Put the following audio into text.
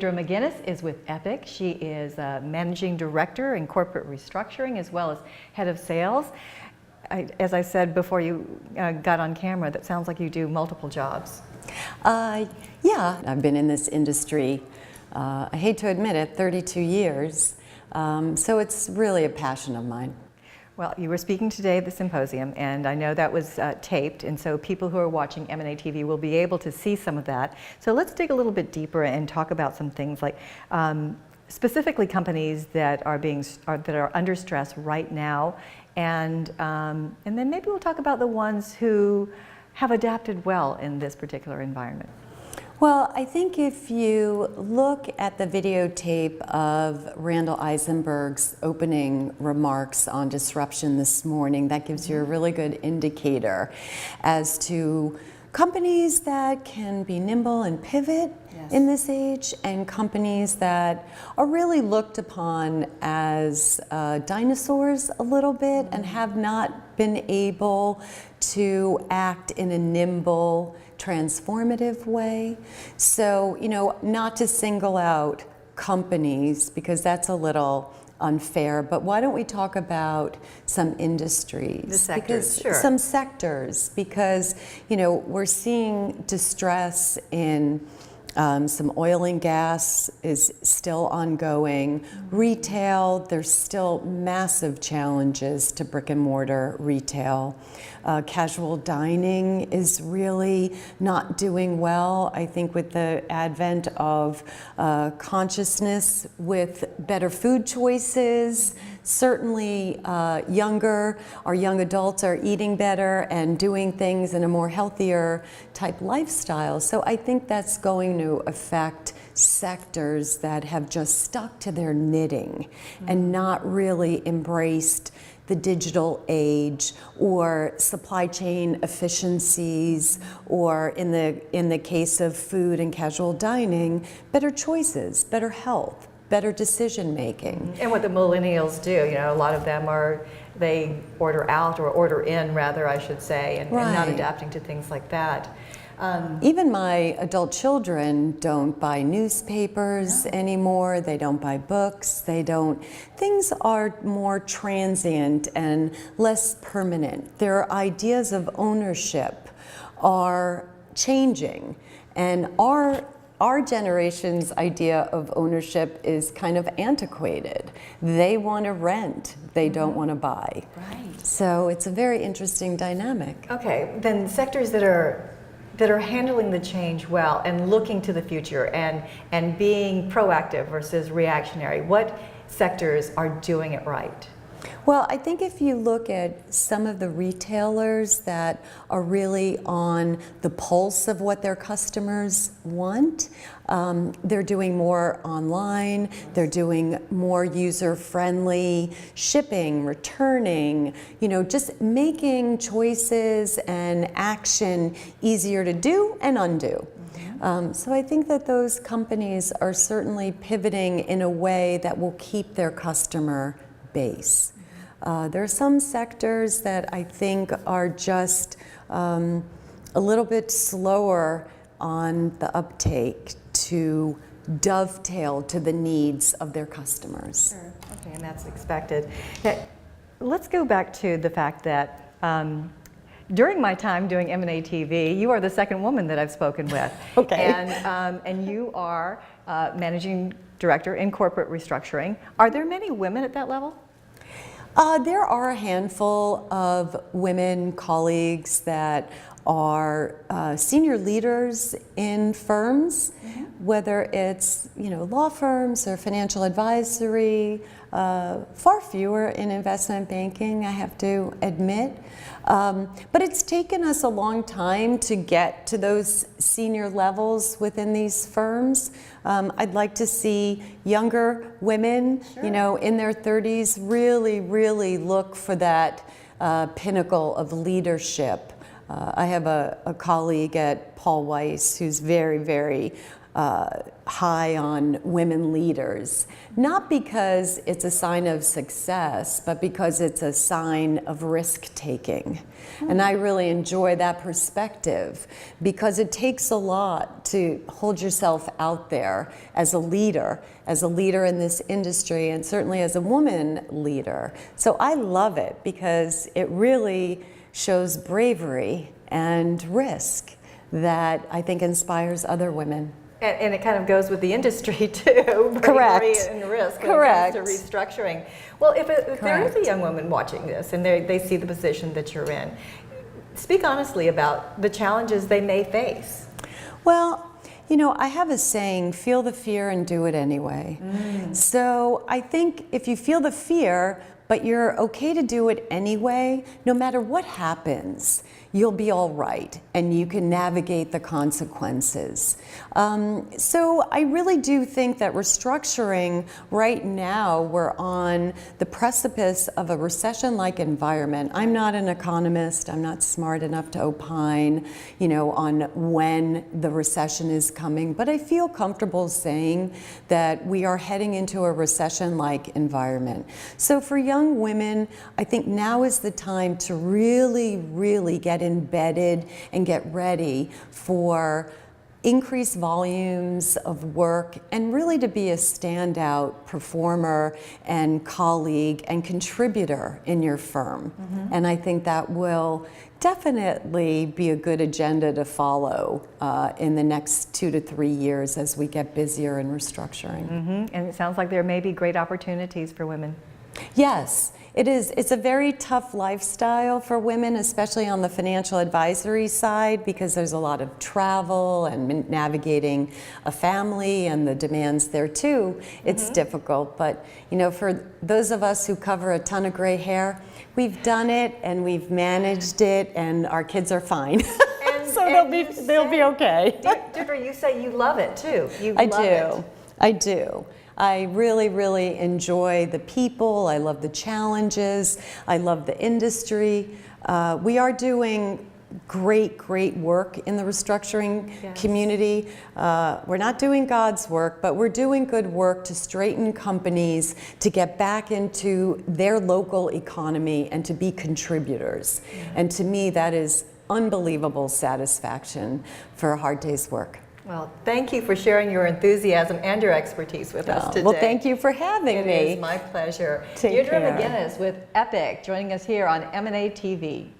Deirdre McGuinness is with Epic. She is Managing Director in Corporate Restructuring as well as Head of Sales. As I said before you got on camera, that sounds like you do multiple jobs. Yeah, I've been in this industry, I hate to admit it, 32 years. So it's really a passion of mine. Well, you were speaking today at the symposium, and I know that was taped, and so people who are watching M&A TV will be able to see some of that. So let's dig a little bit deeper and talk about some things like specifically companies that are under stress right now, and then maybe we'll talk about the ones who have adapted well in this particular environment. Well, I think if you look at the videotape of Randall Eisenberg's opening remarks on disruption this morning, that gives you a really good indicator as to companies that can be nimble and pivot in this age, and companies that are really looked upon as dinosaurs a little bit and have not been able to act in a nimble, transformative way. So, you know, not to single out companies because that's a little unfair, but why don't we talk about some industries? The sectors, sure. Some sectors, because, you know, we're seeing distress in some oil and gas is still ongoing. Retail, there's still massive challenges to brick and mortar retail. Casual dining is really not doing well. I think with the advent of consciousness with better food choices, certainly our young adults are eating better and doing things in a more healthier type lifestyle. So I think that's going to affect sectors that have just stuck to their knitting and not really embraced the digital age or supply chain efficiencies, or in the case of food and casual dining, better choices, better health, better decision making. And what the millennials do, you know, a lot of them they order out, or order in rather, I should say, and not adapting to things like that. Even my adult children don't buy newspapers anymore. They don't buy books. Things are more transient and less permanent. Their ideas of ownership are changing, and our generation's idea of ownership is kind of antiquated. They want to rent. They don't want to buy. Right. So it's a very interesting dynamic. Okay, then sectors that are handling the change well and looking to the future and being proactive versus reactionary, what sectors are doing it right? Well, I think if you look at some of the retailers that are really on the pulse of what their customers want, they're doing more online, they're doing more user-friendly shipping, returning, you know, just making choices and action easier to do and undo. So I think that those companies are certainly pivoting in a way that will keep their customer base. There are some sectors that I think are just a little bit slower on the uptake to dovetail to the needs of their customers. Sure. Okay, and that's expected. Now, let's go back to the fact that during my time doing M&A TV, you are the second woman that I've spoken with. Okay. And you are Managing Director in Corporate Restructuring. Are there many women at that level? There are a handful of women colleagues that are senior leaders in firms, whether it's, you know, law firms or financial advisory, far fewer in investment banking, I have to admit. But it's taken us a long time to get to those senior levels within these firms. I'd like to see younger women, you know, in their 30s really look for that pinnacle of leadership. I have a colleague at Paul Weiss who's very high on women leaders, not because it's a sign of success, but because it's a sign of risk-taking. And I really enjoy that perspective because it takes a lot to hold yourself out there as a leader in this industry, and certainly as a woman leader. So I love it because it really shows bravery and risk that I think inspires other women. And it kind of goes with the industry too. Correct. And risk. Correct. When it comes to restructuring. Well, if there is a young woman watching this and they see the position that you're in, speak honestly about the challenges they may face. Well, you know, I have a saying, feel the fear and do it anyway. So I think if you feel the fear, but you're okay to do it anyway, no matter what happens, you'll be all right and you can navigate the consequences. So I really do think that restructuring, right now, we're on the precipice of a recession-like environment. I'm not an economist, I'm not smart enough to opine, you know, on when the recession is coming, but I feel comfortable saying that we are heading into a recession-like environment. So for young women, I think now is the time to really, really get embedded and get ready for increased volumes of work and really to be a standout performer and colleague and contributor in your firm. And I think that will definitely be a good agenda to follow in the next 2 to 3 years as we get busier in restructuring. And it sounds like there may be great opportunities for women. Yes, it is. It's a very tough lifestyle for women, especially on the financial advisory side, because there's a lot of travel and navigating a family and the demands there too. It's difficult, but you know, for those of us who cover a ton of gray hair, we've done it and we've managed it, and our kids are fine. So they'll be okay. Deirdre, you say you love it too. I do. I really, really enjoy the people. I love the challenges. I love the industry. We are doing great work in the restructuring community. We're not doing God's work, but we're doing good work to straighten companies to get back into their local economy and to be contributors. And to me, that is unbelievable satisfaction for a hard day's work. Well, thank you for sharing your enthusiasm and your expertise with us today. Well, thank you for having me. It is my pleasure. Take Deirdre care. McGuinness with Epic joining us here on M&A TV.